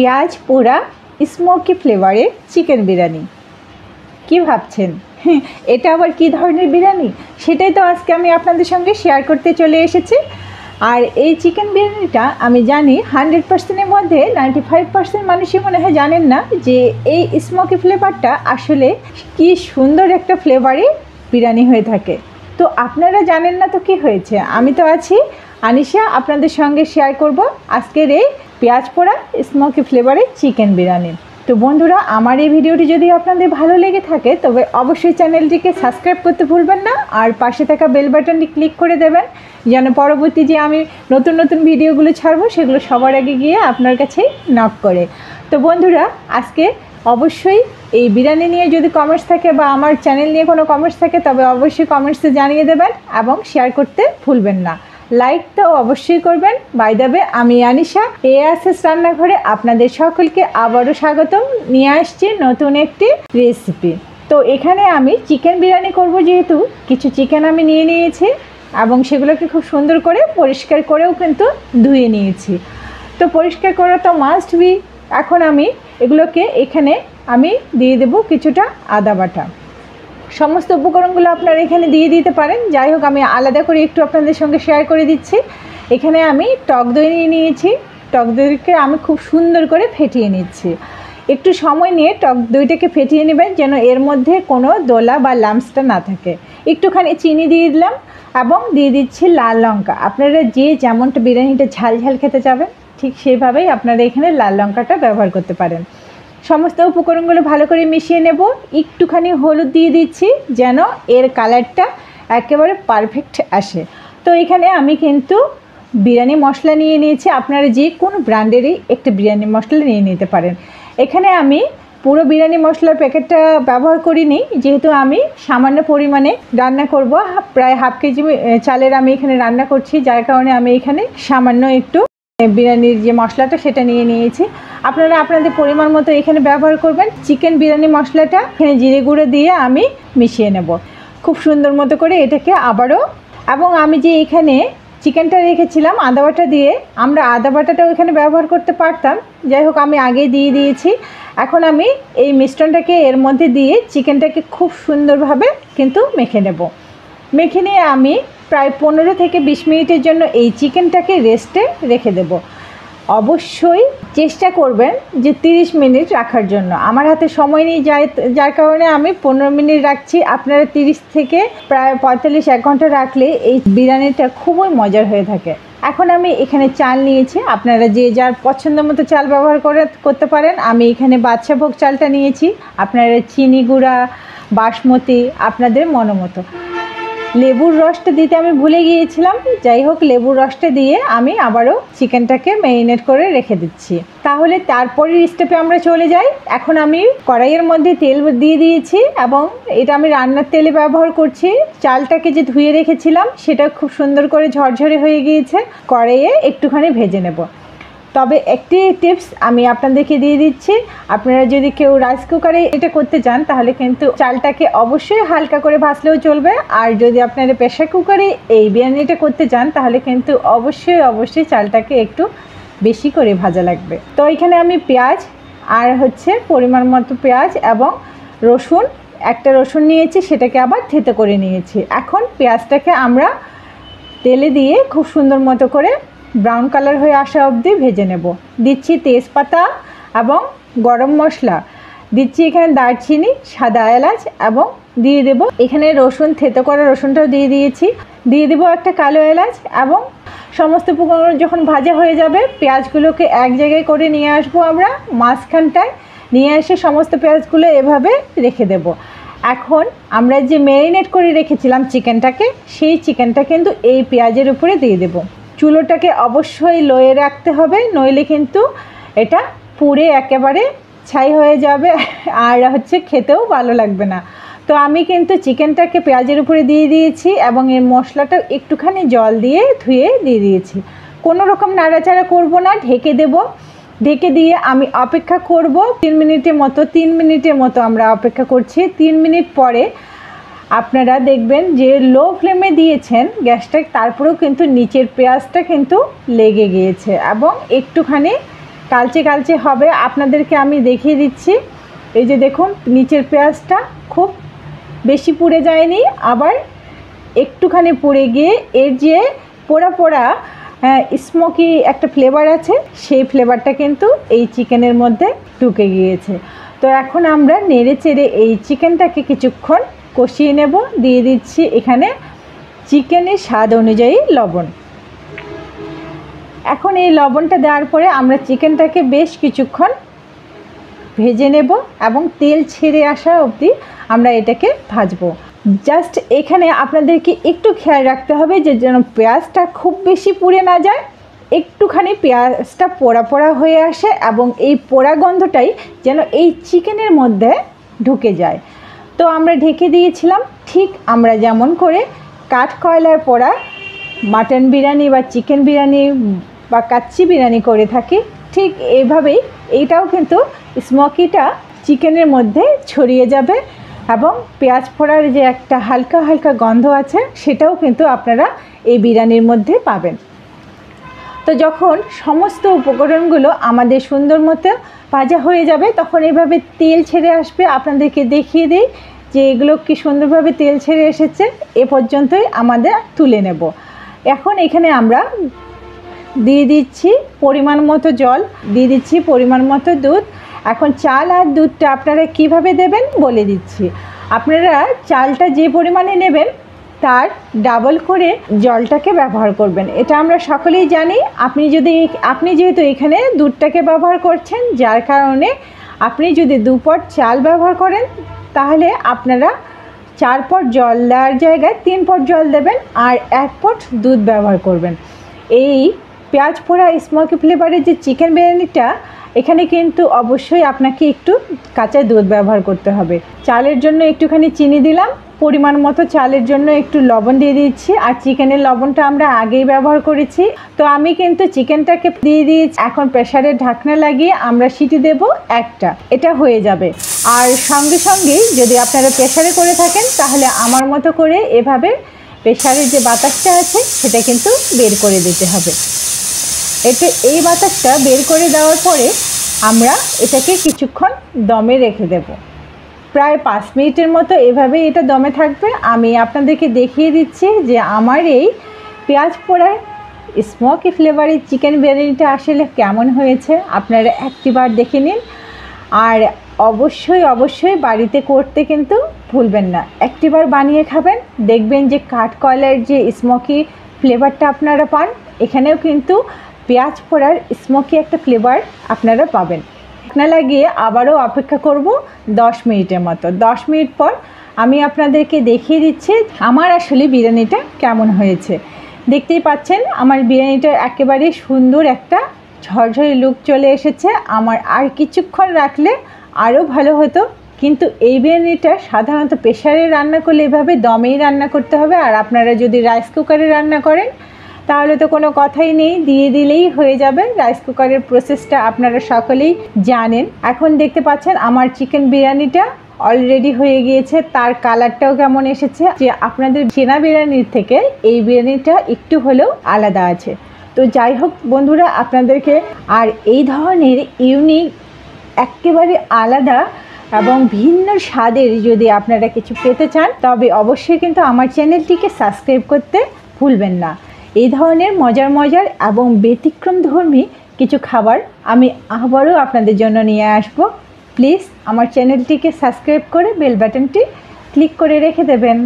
পেঁয়াজ পোড়া স্মোকি ফ্লেভারের চিকেন বিরিয়ানি। কি ভাবছেন এটা আবার কি ধরনের বিরিয়ানি? সেটাই তো আজকে আমি আপনাদের সঙ্গে শেয়ার করতে চলে এসেছি। আর এই চিকেন বিরিয়ানিটা আমি জানি 100%-এর মধ্যে 95% মানুষই মনে হয় জানেন না যে এই স্মোকি ফ্লেভারটা আসলে কি সুন্দর একটা ফ্লেভারে বিরিয়ানি হয়ে থাকে। তো আপনারা জানেন না তো কি হয়েছে, আমি তো আছি আনিশা, আপনাদের সঙ্গে শেয়ার করব আজকের এই পেঁয়াজ পোড়া স্মোকি ফ্লেভারের চিকেন বিরিয়ানি। তো বন্ধুরা, আমার এই ভিডিওটি যদি আপনাদের ভালো লেগে থাকে তবে অবশ্যই চ্যানেলটিকে সাবস্ক্রাইব করতে ভুলবেন না, আর পাশে থাকা বেল বাটনটি ক্লিক করে দেবেন যেন পরবর্তী যে আমি নতুন নতুন ভিডিওগুলো ছাড়বো সেগুলো সবার আগে গিয়ে আপনার কাছেই নক করে। তো বন্ধুরা, আজকে অবশ্যই এই বিরিয়ানি নিয়ে যদি কমেন্টস থাকে বা আমার চ্যানেল নিয়ে কোনো কমেন্টস থাকে তবে অবশ্যই কমেন্টসে জানিয়ে দেবেন এবং শেয়ার করতে ভুলবেন না। লাইক তো অবশ্যই করবেন। বাই দ্য ওয়ে, আমি আনিশা, ASS রান্নাঘরে আপনাদের সকলকে আবারও স্বাগতম। নিয়ে আসছি নতুন একটি রেসিপি। তো এখানে আমি চিকেন বিরিয়ানি করব, যেহেতু কিছু চিকেন আমি নিয়ে নিয়েছি এবং সেগুলোকে খুব সুন্দর করে পরিষ্কার করেও কিন্তু ধুয়ে নিয়েছি। তো পরিষ্কার করা তো মাস্ট বি। এখন আমি এগুলোকে এখানে আমি দিয়ে দেব কিছুটা আদা বাটা। সমস্ত উপকরণগুলো আপনারা এখানে দিয়ে দিতে পারেন, যাই হোক আমি আলাদা করে একটু আপনাদের সঙ্গে শেয়ার করে দিচ্ছি। এখানে আমি টক দই নিয়ে নিয়েছি। টক দইকে আমি খুব সুন্দর করে ফেটিয়ে নিচ্ছি। একটু সময় নিয়ে টক দইটাকে ফেটিয়ে নেবেন যেন এর মধ্যে কোনো দোলা বা লাম্পসটা না থাকে। একটুখানি চিনি দিয়ে দিলাম এবং দিয়ে দিচ্ছি লাল লঙ্কা। আপনারা যে যেমনটা বিরিয়ানিটা ঝাল ঝাল খেতে চাবেন ঠিক সেইভাবেই আপনারা এখানে লাল লঙ্কাটা ব্যবহার করতে পারেন। সমস্ত উপকরণগুলো ভালো করে মিশিয়ে নেব। একটুখানি হলুদ দিয়ে দিচ্ছি যেন এর কালারটা একেবারে পারফেক্ট আসে। তো এখানে আমি কিন্তু বিরিয়ানি মশলা নিয়ে নিয়েছি। আপনারা যে কোনো ব্র্যান্ডেরই একটা বিরিয়ানি মশলা নিয়ে নিতে পারেন। এখানে আমি পুরো বিরিয়ানি মশলার প্যাকেটটা ব্যবহার করিনি, যেহেতু আমি সামান্য পরিমাণে রান্না করব। প্রায় হাফ কেজি চালের আমি এখানে রান্না করছি, যার কারণে আমি এখানে সামান্য একটু বিরিয়ানির যে মশলাটা সেটা নিয়ে নিয়েছি। আপনারা আপনাদের পরিমাণ মতো এখানে ব্যবহার করবেন। চিকেন বিরিয়ানি মশলাটা এখানে জিরে গুঁড়ো দিয়ে আমি মিশিয়ে নেব খুব সুন্দর মতো করে এটাকে আবারও। এবং আমি যে এখানে চিকেনটা রেখেছিলাম আদা বাটা দিয়ে, আমরা আদা বাটাটাও এখানে ব্যবহার করতে পারতাম, যাই হোক আমি আগে দিয়ে দিয়েছি। এখন আমি এই মিশ্রণটাকে এর মধ্যে দিয়ে চিকেনটাকে খুব সুন্দরভাবে কিন্তু মেখে নেব। মেখে নিয়ে আমি প্রায় 15 থেকে 20 মিনিটের জন্য এই চিকেনটাকে রেস্টে রেখে দেব। অবশ্যই চেষ্টা করবেন যে 30 মিনিট রাখার জন্য। আমার হাতে সময় নেই, যার কারণে আমি 15 মিনিট রাখছি। আপনারা 30 থেকে প্রায় 45-1 ঘন্টা রাখলে এই বিরিয়ানিটা খুবই মজার হয়ে থাকে। এখন আমি এখানে চাল নিয়েছি, আপনারা যে যার পছন্দ মতো চাল ব্যবহার করতে পারেন। আমি এখানে বাদশাভোগ চালটা নিয়েছি, আপনারা চিনি গুঁড়া, বাসমতি আপনাদের মনোমতো। লেবুর রসটা দিতে আমি ভুলে গিয়েছিলাম, যাই হোক লেবুর রসটা দিয়ে আমি আবারও চিকেনটাকে ম্যারিনেট করে রেখে দিচ্ছি। তাহলে তারপরের স্টেপে আমরা চলে যাই। এখন আমি কড়াইয়ের মধ্যে তেল দিয়ে দিয়েছি এবং এটা আমি রান্নার তেলে ব্যবহার করছি। চালটাকে যে ধুয়ে রেখেছিলাম সেটা খুব সুন্দর করে ঝরঝরে হয়ে গিয়েছে, কড়াইয়ে একটুখানি ভেজে নেব। তবে একটি টিপস আমি আপনাদেরকে দিয়ে দিচ্ছি, আপনারা যদি কেউ রাইস কুকারে এটা করতে চান তাহলে কিন্তু চালটাকে অবশ্যই হালকা করে ভাজলেও চলবে। আর যদি আপনারা প্রেসার কুকারে এই বিরিয়ানিটা করতে চান তাহলে কিন্তু অবশ্যই চালটাকে একটু বেশি করে ভাজা লাগবে। তো এখানে আমি পেঁয়াজ আর পরিমাণ মতো পেঁয়াজ এবং রসুন, একটা রসুন নিয়েছি, সেটাকে আবার থেতো করে নিয়েছি। এখন পেঁয়াজটাকে আমরা তেলে দিয়ে খুব সুন্দর মতো করে ব্রাউন কালার হয়ে আসা অবধি ভেজে নেব। দিচ্ছি তেজপাতা এবং গরম মশলা, দিচ্ছি এখানে দারচিনি, সাদা এলাচ এবং দিয়ে দেব এখানে রসুন, থেতো করা রসুনটাও দিয়ে দিয়েছি। দিয়ে দেব একটা কালো এলাচ এবং সমস্ত উপকরণ যখন ভাজা হয়ে যাবে পেঁয়াজগুলোকে এক জায়গায় করে নিয়ে আসবো আমরা মাঝখানটায়, নিয়ে এসে সমস্ত পেঁয়াজগুলো এভাবে রেখে দেব। এখন আমরা যে ম্যারিনেট করে রেখেছিলাম চিকেনটাকে, সেই চিকেনটা কিন্তু এই পেঁয়াজের উপরে দিয়ে দেব। চুলোটাকে অবশ্যই লোয়ে রাখতে হবে, নইলে কিন্তু এটা পুড়ে একেবারে ছাই হয়ে যাবে আর খেতেও ভালো লাগবে না। তো আমি কিন্তু চিকেনটাকে পেঁয়াজের উপরে দিয়ে দিয়েছি এবং এর মশলাটা একটুখানি জল দিয়ে ধুয়ে দিয়ে দিয়েছি। কোনো রকম নাড়াচাড়া করব না, ঢেকে দেব। ঢেকে দিয়ে আমি অপেক্ষা করব 3 মিনিটের মতো আমরা অপেক্ষা করছি। 3 মিনিট পরে আপনারা দেখবেন যে লো ফ্লেমে দিয়েছেন গ্যাসটা, তারপরেও কিন্তু নিচের পেঁয়াজটা কিন্তু লেগে গিয়েছে এবং একটুখানি কালচে কালচে হবে। আপনাদেরকে আমি দেখিয়ে দিচ্ছি। এই যে দেখুন, নিচের পেঁয়াজটা খুব বেশি পুড়ে যায়নি, আবার একটুখানি পুড়ে গিয়ে এর যে পোড়া পোড়া স্মোকি একটা ফ্লেভার আছে, সেই ফ্লেভারটা কিন্তু এই চিকেনের মধ্যে ঢুকে গিয়েছে। তো এখন আমরা নেড়ে চেড়ে এই চিকেনটাকে কিছুক্ষণ কষিয়ে নেব। দিয়ে দিচ্ছি এখানে চিকেনের স্বাদ অনুযায়ী লবণ। এখন এই লবণটা দেওয়ার পরে আমরা চিকেনটাকে বেশ কিছুক্ষণ ভেজে নেব এবং তেল ছেড়ে আসা অবধি আমরা এটাকে ভাজবো। জাস্ট এখানে আপনাদেরকে একটু খেয়াল রাখতে হবে যে যেন পেঁয়াজটা খুব বেশি পুড়ে না যায়, একটুখানি পেঁয়াজটা পোড়া পোড়া হয়ে আসে এবং এই পোড়া গন্ধটাই যেন এই চিকেনের মধ্যে ঢুকে যায়। তো আমরা ঢেকে দিয়েছিলাম, ঠিক আমরা যেমন করে কাঠকয়লার পোড়া মাটন বিরিয়ানি বা চিকেন বিরিয়ানি বা কাচ্চি বিরিয়ানি করে থাকি, ঠিক এইভাবেই এইটাও কিন্তু স্মোকিটা চিকেনের মধ্যে ছড়িয়ে যাবে এবং পেঁয়াজ পোড়ার যে একটা হালকা হালকা গন্ধ আছে সেটাও কিন্তু আপনারা এই বিরিয়ানির মধ্যে পাবেন। তো যখন সমস্ত উপকরণগুলো আমাদের সুন্দর মতো ভাজা হয়ে যাবে, তখন এইভাবে তেল ছেড়ে আসবে। আপনাদেরকে দেখিয়ে দিই যে এগুলো কি সুন্দরভাবে তেল ছেড়ে এসেছে। এ পর্যন্তই আমাদের তুলে নেব। এখন এখানে আমরা দিয়ে দিচ্ছি পরিমাণ মতো জল, দিয়ে দিচ্ছি পরিমাণ মতো দুধ। এখন চাল আর দুধটা আপনারা কিভাবে দেবেন বলে দিচ্ছি। আপনারা চালটা যে পরিমাণে নেবেন তার ডাবল করে জলটাকে ব্যবহার করবেন, এটা আমরা সকলেই জানি। আপনি যেহেতু এখানে দুধটাকে ব্যবহার করছেন, যার কারণে আপনি যদি 2 পট চাল ব্যবহার করেন তাহলে আপনারা 4 পট জল দেওয়ার জায়গায় 3 পট জল দেবেন আর 1 পট দুধ ব্যবহার করবেন। এই পেঁয়াজ পোড়া স্মোকি ফ্লেভারের যে চিকেন বিরিয়ানিটা, এখানে কিন্তু অবশ্যই আপনাকে একটু কাঁচা দুধ ব্যবহার করতে হবে। চালের জন্য একটুখানি চিনি দিলাম, পরিমাণ মতো চালের জন্য একটু লবণ দিয়ে দিচ্ছি, আর চিকেনের লবণটা আমরা আগেই ব্যবহার করেছি। তো আমি কিন্তু চিকেনটাকে দিয়ে দিয়েছি। এখন প্রেসারের ঢাকনা লাগিয়ে আমরা সিটি দেব একটা, এটা হয়ে যাবে। আর সঙ্গে সঙ্গেই যদি আপনারা প্রেসারে করে থাকেন তাহলে আমার মতো করে এভাবে প্রেসারের যে বাতাসটা আছে সেটা কিন্তু বের করে দিতে হবে। এই বাতাসটা বের করে দেওয়ার পরে আমরা এটাকে কিছুক্ষণ দমে রেখে দেব, প্রায় 5 মিনিটের মতো এভাবেই এটা দমে থাকবে। আমি আপনাদেরকে দেখিয়ে দিচ্ছি যে আমার এই পেঁয়াজ পোড়ার স্মোকি ফ্লেভারের চিকেন বিরিয়ানিটা আসলে কেমন হয়েছে। আপনারা একটিবার দেখে নিন, আর অবশ্যই অবশ্যই বাড়িতে করতে কিন্তু ভুলবেন না। একটিবার বানিয়ে খাবেন, দেখবেন যে কাঠকয়লার যে স্মোকি ফ্লেভারটা আপনারা পান, এখানেও কিন্তু পেঁয়াজ পোড়ার স্মোকি একটা ফ্লেভার আপনারা পাবেন। ঢাকনা লাগিয়ে আবারও অপেক্ষা করব 10 মিনিটের মতো। 10 মিনিট পর আমি আপনাদেরকে দেখিয়ে দিচ্ছি আমার আসলে বিরিয়ানিটা কেমন হয়েছে। দেখতেই পাচ্ছেন আমার বিরিয়ানিটা একেবারে সুন্দর একটা ঝরঝরে লুক চলে এসেছে। আমার আর কিছুক্ষণ রাখলে আরও ভালো হতো, কিন্তু এই বিরিয়ানিটা সাধারণত প্রেসারে রান্না করলে এভাবে দমেই রান্না করতে হবে। আর আপনারা যদি রাইস কুকারে রান্না করেন তাহলে তো কোনো কথাই নেই, দিয়ে দিলেই হয়ে যাবে। রাইস কুকারের প্রসেসটা আপনারা সকলেই জানেন। এখন দেখতে পাচ্ছেন আমার চিকেন বিরিয়ানিটা অলরেডি হয়ে গিয়েছে, তার কালারটাও কেমন এসেছে। যে আপনাদের চেনা বিরিয়ানির থেকে এই বিরিয়ানিটা একটু হলেও আলাদা আছে। তো যাই হোক বন্ধুরা, আপনাদেরকে আর এই ধরনের ইউনিক একেবারে আলাদা এবং ভিন্ন স্বাদের যদি আপনারা কিছু পেতে চান তবে অবশ্যই কিন্তু আমার চ্যানেলটিকে সাবস্ক্রাইব করতে ভুলবেন না। এই ধরনের মজার এবং ব্যতিক্রমধর্মী কিছু খাবার আমি আবারও আপনাদের জন্য নিয়ে আসব। প্লিজ আমার চ্যানেলটিকে সাবস্ক্রাইব করে বেল বাটনটি ক্লিক করে রেখে দেবেন।